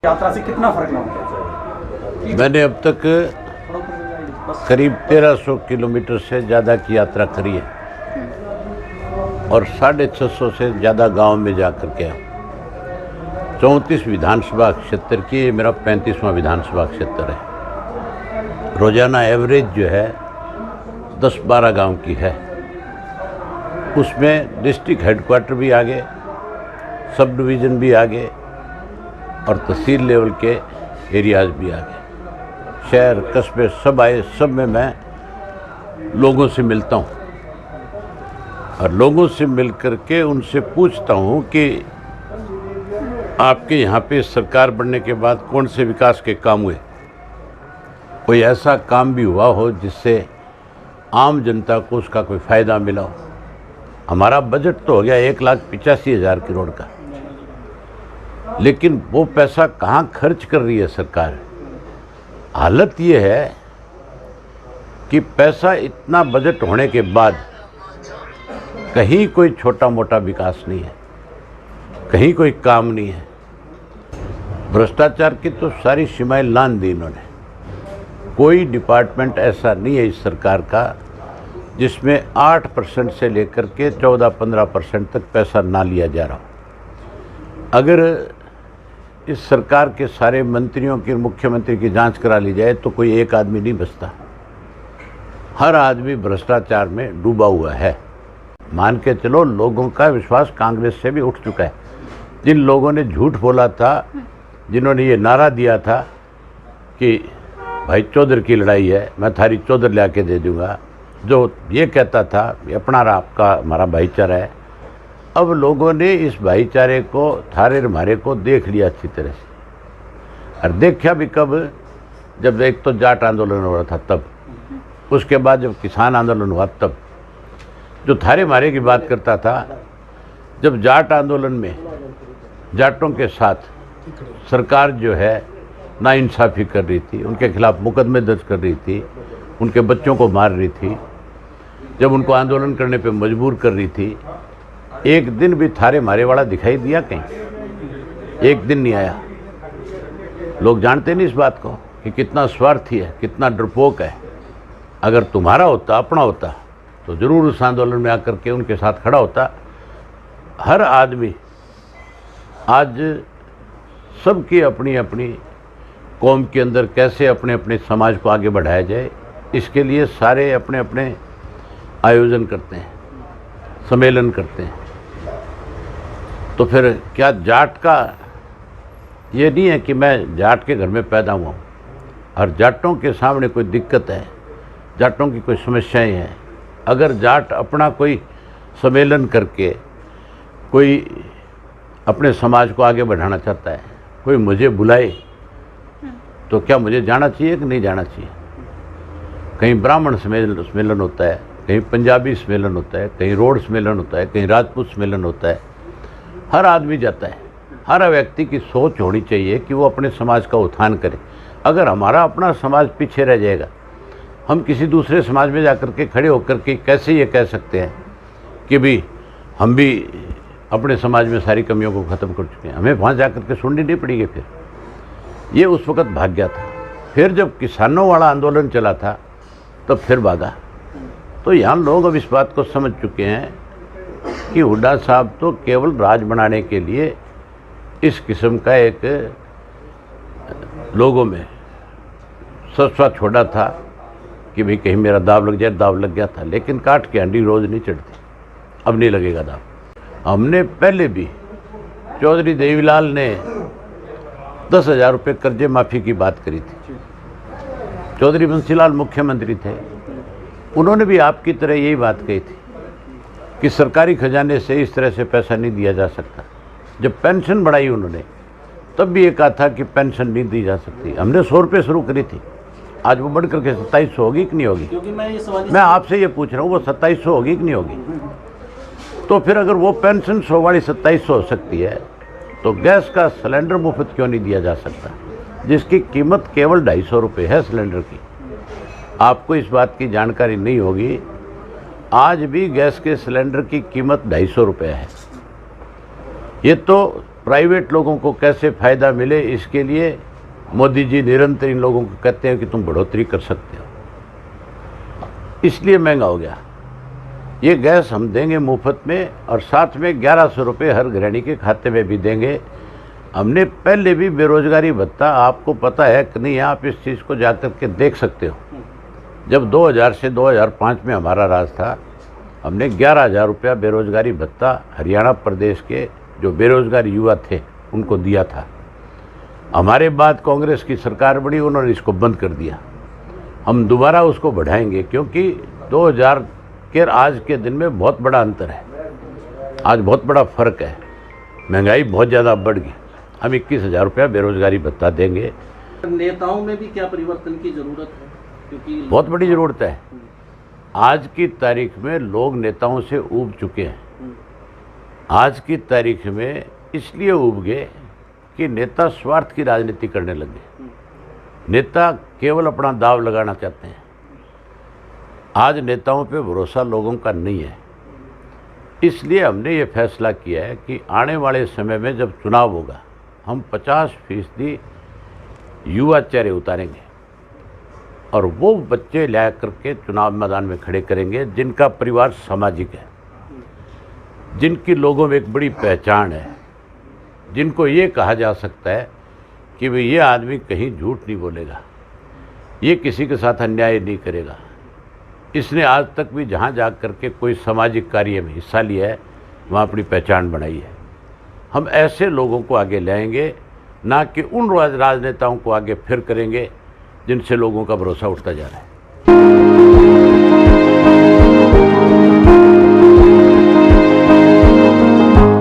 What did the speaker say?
यात्रा से कितना फर्क लगा? मैंने अब तक करीब 1300 किलोमीटर से ज़्यादा की यात्रा करी है और 650 से ज़्यादा गांव में जाकर के 34 विधानसभा क्षेत्र की, ये मेरा 35वां विधानसभा क्षेत्र है। रोज़ाना एवरेज जो है 10-12 गांव की है। उसमें डिस्ट्रिक्ट हेडक्वार्टर भी आ गए, सब डिवीज़न भी आ गए और तहसील लेवल के एरियाज़ भी आ गए। शहर कस्बे सब आए, सब में मैं लोगों से मिलता हूँ और लोगों से मिल कर के उनसे पूछता हूँ कि आपके यहाँ पे सरकार बनने के बाद कौन से विकास के काम हुए, कोई ऐसा काम भी हुआ हो जिससे आम जनता को उसका कोई फ़ायदा मिला हो। हमारा बजट तो हो गया 1,85,000 करोड़ का, लेकिन वो पैसा कहाँ खर्च कर रही है सरकार। हालत ये है कि पैसा इतना बजट होने के बाद कहीं कोई छोटा मोटा विकास नहीं है, कहीं कोई काम नहीं है। भ्रष्टाचार की तो सारी सीमाएं लान दी इन्होंने। कोई डिपार्टमेंट ऐसा नहीं है इस सरकार का जिसमें 8% से लेकर के 14-15% तक पैसा ना लिया जा रहा हो। अगर इस सरकार के सारे मंत्रियों की, मुख्यमंत्री की जांच करा ली जाए तो कोई एक आदमी नहीं बचता। हर आदमी भ्रष्टाचार में डूबा हुआ है। मान के चलो, लोगों का विश्वास कांग्रेस से भी उठ चुका है। जिन लोगों ने झूठ बोला था, जिन्होंने ये नारा दिया था कि भाई चौधर की लड़ाई है, मैं थारी चौधर ला के दे दूँगा, जो ये कहता था अपना आपका हमारा भाईचारा है, अब लोगों ने इस भाईचारे को, थारे हमारे को देख लिया अच्छी तरह से। और देखा भी कब? जब एक तो जाट आंदोलन हो रहा था तब, उसके बाद जब किसान आंदोलन हुआ तब। जो थारे मारे की बात करता था, जब जाट आंदोलन में जाटों के साथ सरकार जो है नाइंसाफ़ी कर रही थी, उनके खिलाफ मुकदमे दर्ज कर रही थी, उनके बच्चों को मार रही थी, जब उनको आंदोलन करने पे मजबूर कर रही थी, एक दिन भी थारे मारे वाला दिखाई दिया कहीं? एक दिन नहीं आया। लोग जानते नहीं इस बात को कि कितना स्वार्थी है, कितना डरपोक है। अगर तुम्हारा होता, अपना होता, तो ज़रूर उस आंदोलन में आकर के उनके साथ खड़ा होता। हर आदमी आज सबकी अपनी अपनी कौम के अंदर कैसे अपने अपने समाज को आगे बढ़ाया जाए, इसके लिए सारे अपने अपने आयोजन करते हैं, सम्मेलन करते हैं। तो फिर क्या जाट का ये नहीं है कि मैं जाट के घर में पैदा हुआ हूँ और जाटों के सामने कोई दिक्कत है, जाटों की कोई समस्याएं हैं, अगर जाट अपना कोई सम्मेलन करके कोई अपने समाज को आगे बढ़ाना चाहता है, कोई मुझे बुलाए, तो क्या मुझे जाना चाहिए कि नहीं जाना चाहिए? कहीं ब्राह्मण सम्मेलन होता है, कहीं पंजाबी सम्मेलन होता है, कहीं रोड सम्मेलन होता है, कहीं राजपूत सम्मेलन होता है, हर आदमी जाता है। हर व्यक्ति की सोच होनी चाहिए कि वो अपने समाज का उत्थान करे। अगर हमारा अपना समाज पीछे रह जाएगा, हम किसी दूसरे समाज में जाकर के खड़े होकर के कैसे ये कह सकते हैं कि भी हम भी अपने समाज में सारी कमियों को ख़त्म कर चुके हैं? हमें वहाँ जाकर के सुननी नहीं पड़ेगी। फिर ये उस वक़्त भाग गया था। फिर जब किसानों वाला आंदोलन चला था तब फिर भागा। तो यहाँ लोग अब इस बात को समझ चुके हैं कि हुड्डा साहब तो केवल राज बनाने के लिए इस किस्म का एक लोगों में सस्वा छोड़ा था कि भाई कहीं मेरा दाव लग जाए। दाव लग गया था, लेकिन काट के हंडी रोज़ नहीं चढ़ती। अब नहीं लगेगा दाव। हमने पहले भी, चौधरी देवीलाल ने 10,000 रुपये कर्जे माफ़ी की बात करी थी। चौधरी बंसीलाल मुख्यमंत्री थे, उन्होंने भी आपकी तरह यही बात कही थी कि सरकारी खजाने से इस तरह से पैसा नहीं दिया जा सकता। जब पेंशन बढ़ाई उन्होंने, तब भी ये कहा था कि पेंशन नहीं दी जा सकती। हमने 100 रुपये शुरू करी थी, आज वो बढ़ करके 2700 होगी कि नहीं होगी? मैं आपसे ये पूछ रहा हूँ, वो 2700 होगी कि नहीं होगी? तो फिर अगर वो पेंशन 100 वाली 2700 हो सकती है, तो गैस का सिलेंडर मुफ्त क्यों नहीं दिया जा सकता, जिसकी कीमत केवल 250 रुपये है सिलेंडर की? आपको इस बात की जानकारी नहीं होगी, आज भी गैस के सिलेंडर की कीमत 250 रुपये है। ये तो प्राइवेट लोगों को कैसे फ़ायदा मिले, इसके लिए मोदी जी निरंतर इन लोगों को कहते हैं कि तुम बढ़ोतरी कर सकते हो, इसलिए महंगा हो गया। ये गैस हम देंगे मुफ्त में और साथ में 1100 रुपये हर गृहिणी के खाते में भी देंगे। हमने पहले भी बेरोजगारी भत्ता, आपको पता है कि नहीं, आप इस चीज़ को जाकर के देख सकते हो। जब 2000 से 2005 में हमारा राज था, हमने 11,000 रुपया बेरोजगारी भत्ता हरियाणा प्रदेश के जो बेरोजगार युवा थे उनको दिया था। हमारे बाद कांग्रेस की सरकार बनी, उन्होंने इसको बंद कर दिया। हम दोबारा उसको बढ़ाएंगे, क्योंकि 2000 के आज के दिन में बहुत बड़ा अंतर है, आज बहुत बड़ा फ़र्क है, महंगाई बहुत ज़्यादा बढ़ गई। हम 21,000 रुपया बेरोजगारी भत्ता देंगे। नेताओं में भी क्या परिवर्तन की जरूरत है? क्योंकि बहुत बड़ी ज़रूरत है। आज की तारीख में लोग नेताओं से ऊब चुके हैं। आज की तारीख में इसलिए ऊब गए कि नेता स्वार्थ की राजनीति करने लगे। नेता केवल अपना दाव लगाना चाहते हैं। आज नेताओं पे भरोसा लोगों का नहीं है। इसलिए हमने ये फैसला किया है कि आने वाले समय में जब चुनाव होगा, हम 50% युवा चेहरे उतारेंगे और वो बच्चे ला करके चुनाव मैदान में खड़े करेंगे जिनका परिवार सामाजिक है, जिनकी लोगों में एक बड़ी पहचान है, जिनको ये कहा जा सकता है कि भाई ये आदमी कहीं झूठ नहीं बोलेगा, ये किसी के साथ अन्याय नहीं करेगा, इसने आज तक भी जहाँ जा कर के कोई सामाजिक कार्य में हिस्सा लिया है वहाँ अपनी पहचान बनाई है। हम ऐसे लोगों को आगे लाएंगे, ना कि उन राजनेताओं को आगे फिर करेंगे जिनसे लोगों का भरोसा उठता जा रहा है।